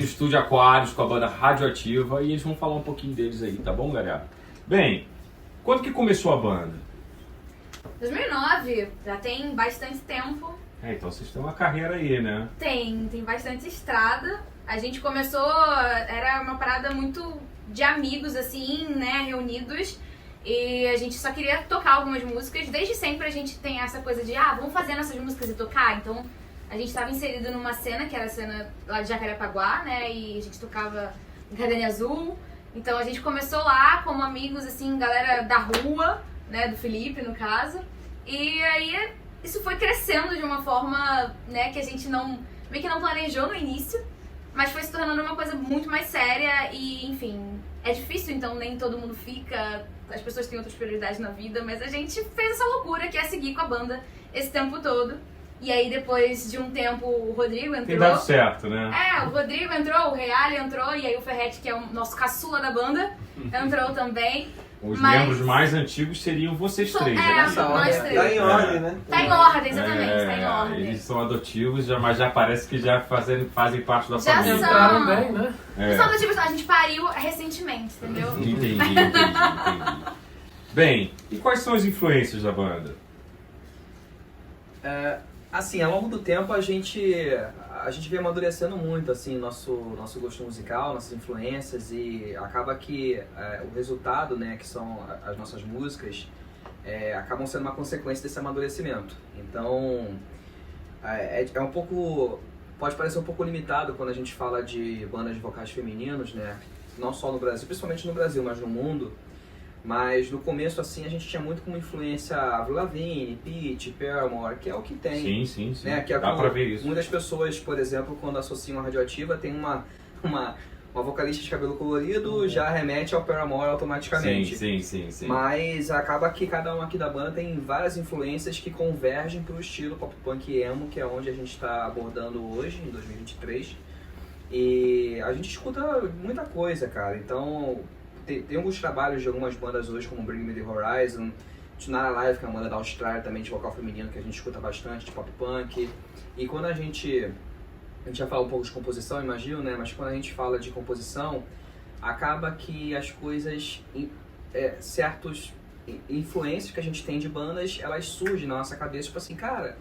no Estúdio Aquários com a banda Radioativa e eles vão falar um pouquinho deles aí, tá bom, galera? Bem, quando que começou a banda? 2009, já tem bastante tempo. Então vocês têm uma carreira aí, né? Tem bastante estrada. A gente começou, era uma parada muito de amigos, assim, né, reunidos. E a gente só queria tocar algumas músicas. Desde sempre a gente tem essa coisa de, vamos fazer nossas músicas e tocar. Então, a gente estava inserido numa cena, que era a cena lá de Jacarepaguá, né, e a gente tocava Gardenia Azul. Então, a gente começou lá como amigos, assim, galera da rua, né, do Felipe, no caso. E aí, isso foi crescendo de uma forma, né, que a gente meio que não planejou no início, mas foi se tornando uma coisa muito mais séria e, enfim, é difícil, então nem todo mundo fica, as pessoas têm outras prioridades na vida, mas a gente fez essa loucura que é seguir com a banda esse tempo todo. E aí, depois de um tempo, o Rodrigo entrou. Tem dado certo, né? O Rodrigo entrou, o Reale entrou, e aí o Ferretti, que é o nosso caçula da banda, entrou também. Os membros mais antigos seriam vocês três, né? Nós três. Tá em ordem, né? Tá em ordem, exatamente, tá em ordem. Eles são adotivos, mas já parece que já fazem parte da Já família. são. Bem, né? Não são adotivos, não, a gente pariu recentemente, entendeu? Entendi. Bem, e quais são as influências da banda? Assim, ao longo do tempo a gente vem amadurecendo muito, assim, nosso gosto musical, nossas influências, e acaba que o resultado, né, que são as nossas músicas, acabam sendo uma consequência desse amadurecimento. Então, é um pouco, pode parecer um pouco limitado quando a gente fala de bandas de vocais femininos, né, não só no Brasil, principalmente no Brasil, mas no mundo. Mas no começo, assim, a gente tinha muito como influência Avril Lavigne, Pitty, Paramore, que é o que tem. Sim. Né? Que é Dá pra ver isso. Muitas pessoas, por exemplo, quando associam a Radioativa, tem uma vocalista de cabelo colorido, já remete ao Paramore automaticamente. Sim. Mas acaba que cada um aqui da banda tem várias influências que convergem pro estilo pop punk e emo, que é onde a gente está abordando hoje, em 2023. E a gente escuta muita coisa, cara. Então, tem alguns trabalhos de algumas bandas hoje, como Bring Me The Horizon, Tonight Alive, que é uma banda da Austrália também, de vocal feminino, que a gente escuta bastante, de pop punk. E quando a gente vai falar um pouco de composição, imagino, né? Mas quando a gente fala de composição, acaba que as coisas, certos influências que a gente tem de bandas, elas surgem na nossa cabeça, tipo assim, cara,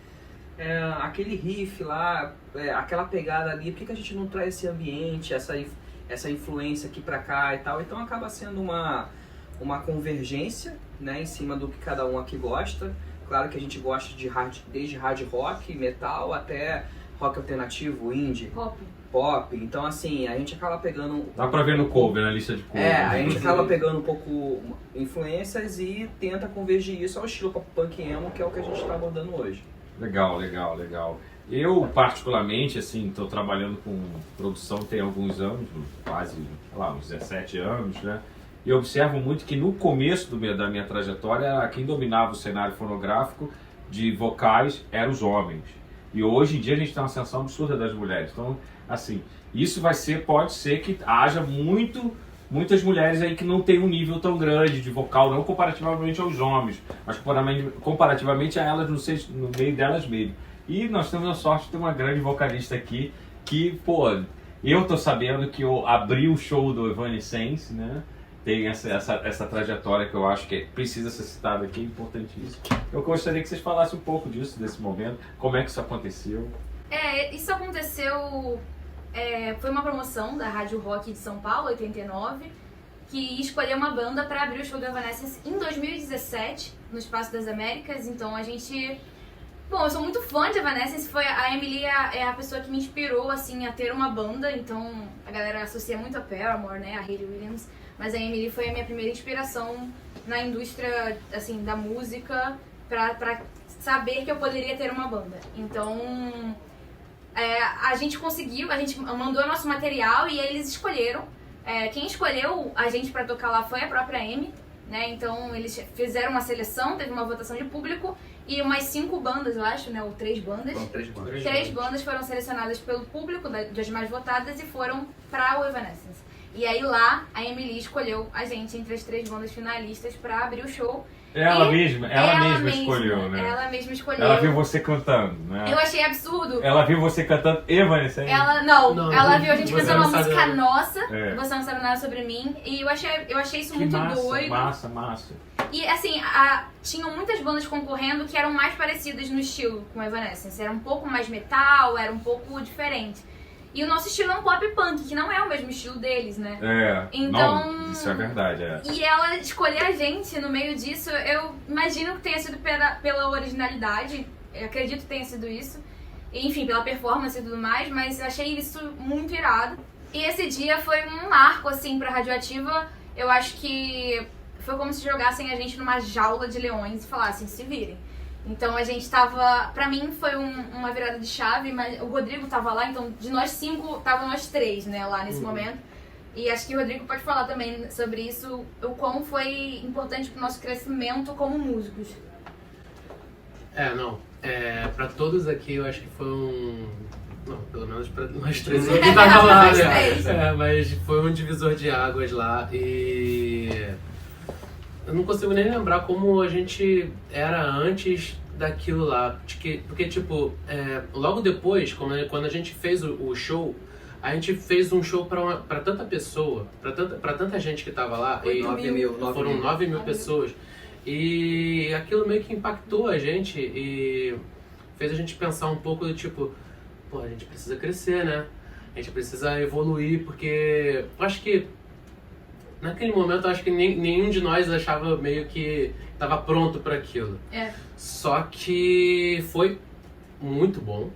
aquele riff lá, aquela pegada ali, por que a gente não traz esse ambiente, essa influência aqui pra cá e tal? Então acaba sendo uma convergência, né, em cima do que cada um aqui gosta. Claro que a gente gosta desde hard rock, metal, até rock alternativo, indie, pop. Então, assim, a gente acaba pegando... Dá pra ver no cover, na lista de cover. A gente acaba pegando um pouco influências e tenta convergir isso ao estilo pop punk emo, que é o que a gente tá abordando hoje. Legal. Eu, particularmente, assim, estou trabalhando com produção tem alguns anos, quase, uns 17 anos, né? E observo muito que no começo da minha trajetória, quem dominava o cenário fonográfico de vocais eram os homens. E hoje em dia a gente tem uma ascensão absurda das mulheres. Então, assim, isso pode ser que haja muitas mulheres aí que não tem um nível tão grande de vocal, não comparativamente aos homens, mas comparativamente a elas no meio delas mesmo. E nós temos a sorte de ter uma grande vocalista aqui que, eu tô sabendo que eu abri o show do Evanescence, né? Tem essa trajetória que eu acho que precisa ser citada aqui, importantíssimo. Eu gostaria que vocês falassem um pouco disso, desse momento, como é que isso aconteceu. Isso aconteceu, foi uma promoção da Rádio Rock de São Paulo, 89, que escolheu uma banda para abrir o show do Evanescence em 2017, no Espaço das Américas. Então a gente... Bom, eu sou muito fã de Evanescence, a Emily é a pessoa que me inspirou, assim, a ter uma banda. Então a galera associa muito a Paramore, né, a Hayley Williams. Mas a Emily foi a minha primeira inspiração na indústria, assim, da música, pra saber que eu poderia ter uma banda. Então, a gente conseguiu, a gente mandou nosso material e eles escolheram. Quem escolheu a gente pra tocar lá foi a própria Amy, né? Então, eles fizeram uma seleção, teve uma votação de público e umas 5 bandas, eu acho, né? Ou 3 bandas. São 3 bandas. 3 bandas foram selecionadas pelo público, das mais votadas, e foram pra o Evanescence. E aí lá, a Emily escolheu a gente entre as 3 bandas finalistas pra abrir o show. Ela mesma escolheu, né? Ela mesma escolheu. Ela viu você cantando, né? Eu achei absurdo. Ela viu você cantando Evanescence. Ela viu a gente você cantando não uma sabe música nada. nossa, É. Você Não Sabe Nada Sobre Mim, e eu achei isso Que muito massa, doido. massa. E assim, tinham muitas bandas concorrendo que eram mais parecidas no estilo com Evanescence. Era um pouco mais metal, era um pouco diferente. E o nosso estilo é um pop punk, que não é o mesmo estilo deles, né? Então- Não, isso é verdade, é. E ela escolher a gente no meio disso, eu imagino que tenha sido pela originalidade, eu acredito que tenha sido isso. Enfim, pela performance e tudo mais, mas eu achei isso muito irado. E esse dia foi um marco, assim, pra Radioativa. Eu acho que foi como se jogassem a gente numa jaula de leões e falassem, se virem. Então a gente tava, pra mim foi uma virada de chave, mas o Rodrigo tava lá, então de nós 5, tava nós 3, né, lá nesse momento. E acho que o Rodrigo pode falar também sobre isso, o quão foi importante pro nosso crescimento como músicos. Pra todos aqui eu acho que foi não, pelo menos pra nós 3 aqui tava lá, Nós né? três. Mas foi um divisor de águas lá e eu não consigo nem lembrar como a gente era antes daquilo lá. Porque, tipo, logo depois, quando a gente fez o show, a gente fez um show pra tanta pessoa, pra tanta gente que tava lá. 9.000. Foram 9.000 pessoas. E aquilo meio que impactou a gente e fez a gente pensar um pouco do tipo, pô, a gente precisa crescer, né? A gente precisa evoluir, porque eu acho que naquele momento eu acho que nenhum de nós achava meio que estava pronto para aquilo. Só que foi muito bom,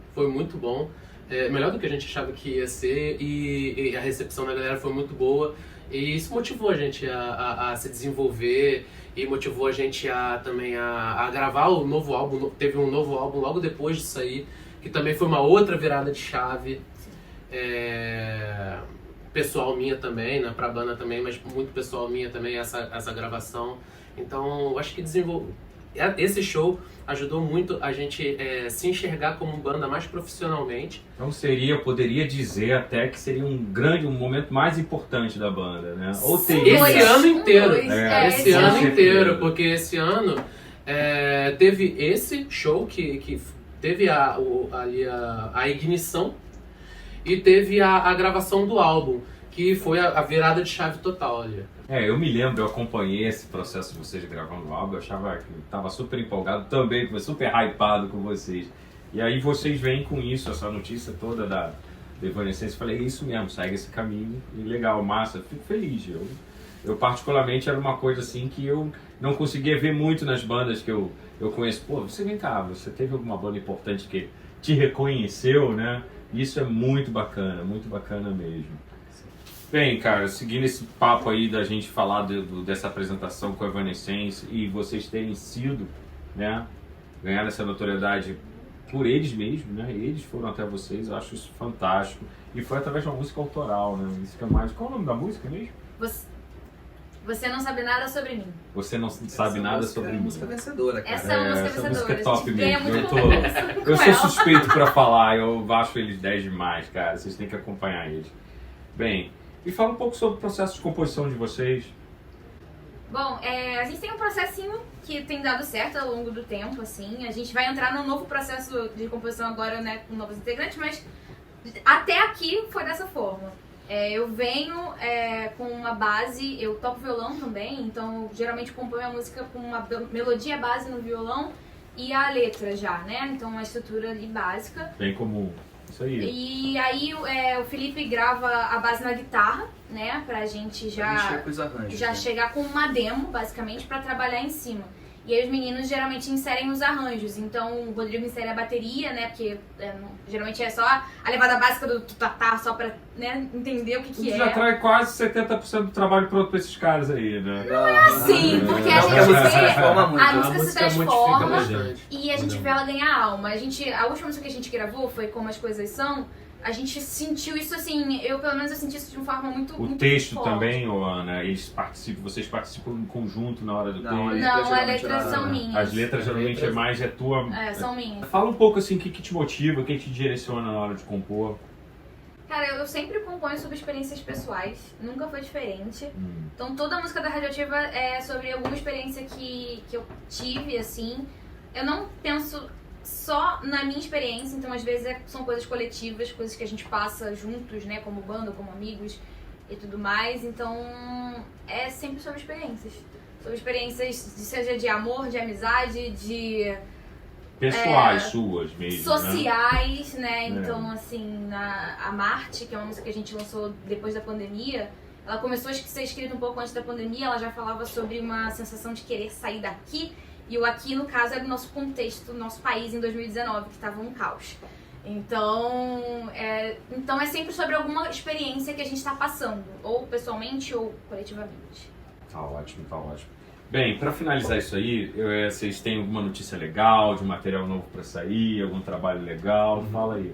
melhor do que a gente achava que ia ser e a recepção da galera foi muito boa e isso motivou a gente a se desenvolver e motivou a gente também a gravar o novo álbum. Teve um novo álbum logo depois disso aí, que também foi uma outra virada de chave. Pessoal minha também, né, pra banda também, mas muito pessoal minha também essa gravação. Então, eu acho que esse show ajudou muito a gente se enxergar como banda mais profissionalmente. Então poderia dizer até que seria um momento mais importante da banda, né? Ou teria... Esse ano inteiro. Esse ano ano. inteiro, porque esse ano teve esse show que teve ali a ignição e teve a gravação do álbum, que foi a virada de chave total ali. Eu me lembro, eu acompanhei esse processo de vocês gravando o álbum, eu achava que estava super empolgado também, super hypado com vocês. E aí vocês vêm com isso, essa notícia toda da Evanescence, eu falei, é isso mesmo, segue esse caminho, e legal, massa, fico feliz. Eu particularmente era uma coisa assim que eu não conseguia ver muito nas bandas que eu conheço. Pô, você vem cá, você teve alguma banda importante que te reconheceu, né? Isso é muito bacana mesmo. Bem, cara, seguindo esse papo aí da gente falar dessa apresentação com a Evanescence e vocês terem sido, né, ganhar essa notoriedade por eles mesmos, né, eles foram até vocês, eu acho isso fantástico. E foi através de uma música autoral, né, música mais... Qual é o nome da música mesmo? Você Não Sabe Nada Sobre Mim. Você Não Sabe Nada Sobre Mim. Música vencedora, cara. Essa é uma música essa vencedora. música é top A gente ganha mesmo. muito com Eu sou ela. suspeito pra falar, eu acho eles 10 demais, cara. Vocês têm que acompanhar eles. Bem, e fala um pouco sobre o processo de composição de vocês. Bom, a gente tem um processinho que tem dado certo ao longo do tempo, assim. A gente vai entrar num novo processo de composição agora, né, com novos integrantes, mas até aqui foi dessa forma. Eu venho com uma base, eu toco violão também, então eu geralmente componho a música com uma melodia base no violão e a letra já, né? Então uma estrutura ali básica. Bem comum. Isso aí. E aí o Felipe grava a base na guitarra, né? Pra gente já chegar com uma demo, basicamente, pra trabalhar em cima. E aí os meninos geralmente inserem os arranjos. Então o Rodrigo insere a bateria, né? Porque geralmente é só a levada básica do tutatá, só pra, né, entender o que Isso é. já traz quase 70% do trabalho pronto pra esses caras aí, né? Sim, porque a Porque a música se gente vê... transforma muito. A música se modifica transforma bastante. e a gente vê ela ganhar alma. A última música que a gente gravou foi Como as Coisas São. A gente sentiu isso assim, pelo menos eu senti isso de uma forma muito O muito texto forte. também, ô Ana, vocês participam em conjunto na hora do Não, texto? Não, as geralmente letras era- são minhas. As letras geralmente é mais tua... São minhas. Fala um pouco assim, o que te motiva, o que te direciona na hora de compor. Cara, eu sempre componho sobre experiências pessoais, nunca foi diferente. Então toda a música da Radioativa é sobre alguma experiência que eu tive, assim. Eu não penso só na minha experiência, então às vezes são coisas coletivas, coisas que a gente passa juntos, né, como banda, como amigos e tudo mais. Então é sempre sobre experiências. Sobre experiências, seja de amor, de amizade, de... Pessoais suas mesmo, sociais, né? Então, assim, a Marte, que é uma música que a gente lançou depois da pandemia, ela começou a ser escrita um pouco antes da pandemia, ela já falava sobre uma sensação de querer sair daqui, e o aqui, no caso, é do nosso contexto, do nosso país em 2019, que estava um caos. Então é sempre sobre alguma experiência que a gente está passando, ou pessoalmente ou coletivamente. Tá ótimo, tá ótimo. Bem, para finalizar isso aí, vocês têm alguma notícia legal, de material novo para sair, algum trabalho legal? Fala aí.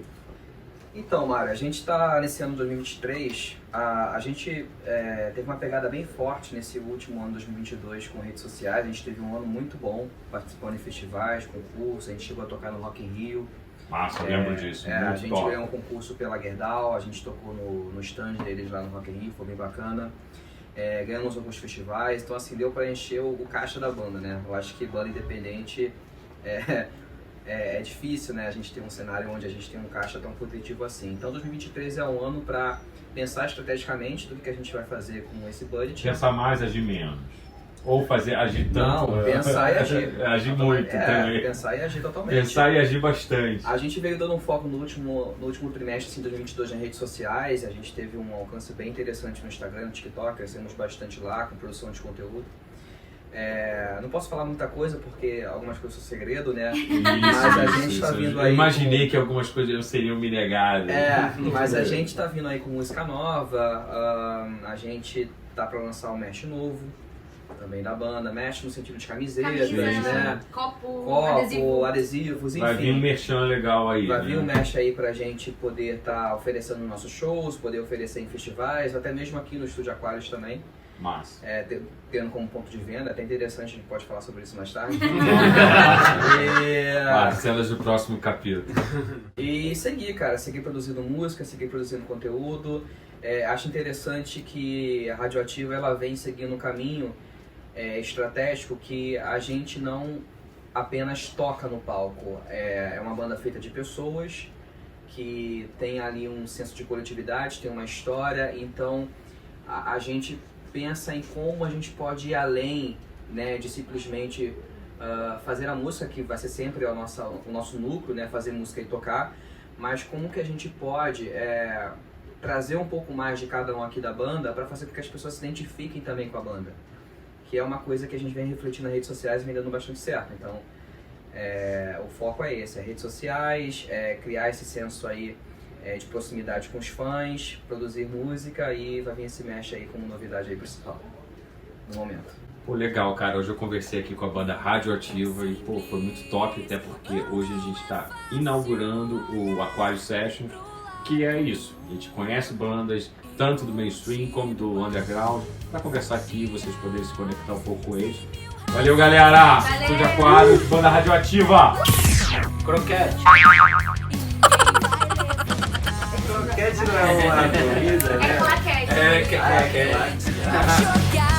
Então, Mário, a gente está nesse ano de 2023, a gente teve uma pegada bem forte nesse último ano de 2022 com redes sociais. A gente teve um ano muito bom, participando em festivais, concursos, a gente chegou a tocar no Rock in Rio. Massa, eu lembro disso. A gente ganhou um concurso pela Gerdau, a gente tocou no stand deles lá no Rock in Rio, foi bem bacana. Ganhamos alguns festivais, então assim, deu para encher o caixa da banda, né? Eu acho que banda independente é difícil, né? A gente tem um cenário onde a gente tem um caixa tão positivo assim. Então 2023 é um ano para pensar estrategicamente do que a gente vai fazer com esse budget. Pensar mais, agir menos. Ou agir tanto. Não, pensar e agir. Agir muito também. Pensar e agir totalmente. Pensar e agir bastante. A gente veio dando um foco no último trimestre, assim, 2022 nas redes sociais. A gente teve um alcance bem interessante no Instagram, no TikTok, crescemos bastante lá com produção de conteúdo. Não posso falar muita coisa porque algumas coisas são segredo, né? Mas a gente tá vindo aí. Eu imaginei que algumas coisas seriam me negadas. Mas a gente tá vindo aí com música nova, a gente tá pra lançar um merch novo também da banda, merch no sentido de camisetas, né? Copo, adesivos, enfim. Vai vir um merchan legal aí. Vai vir um merch aí pra gente poder estar oferecendo nos nossos shows, poder oferecer em festivais, até mesmo aqui no Estúdio Aquários também. Massa. Tendo como ponto de venda, até interessante, a gente pode falar sobre isso mais tarde. Cenas do próximo capítulo. E seguir, cara, seguir produzindo música, seguir produzindo conteúdo. Acho interessante que a Radioativa ela vem seguindo um caminho estratégico que a gente não apenas toca no palco. É uma banda feita de pessoas que tem ali um senso de coletividade, tem uma história, então a gente pensa em como a gente pode ir além, né, de simplesmente fazer a música, que vai ser sempre o nosso núcleo, né, fazer música e tocar, mas como que a gente pode trazer um pouco mais de cada um aqui da banda para fazer com que as pessoas se identifiquem também com a banda, que é uma coisa que a gente vem refletindo nas redes sociais e vem dando bastante certo. Então o foco é esse, redes sociais, criar esse senso aí de proximidade com os fãs, produzir música, e vai vir esse mesh aí como novidade aí principal no momento. Pô, legal, cara. Hoje eu conversei aqui com a banda Radioativa e pô, foi muito top, até porque hoje a gente está inaugurando o Aquário Session, que é isso. A gente conhece bandas tanto do mainstream como do underground, para conversar aqui, vocês poderem se conectar um pouco com eles. Valeu, galera! Estúdio Aquários, banda Radioativa! Croquete! Croquete não é uma comida, né? Claquete. Claquete.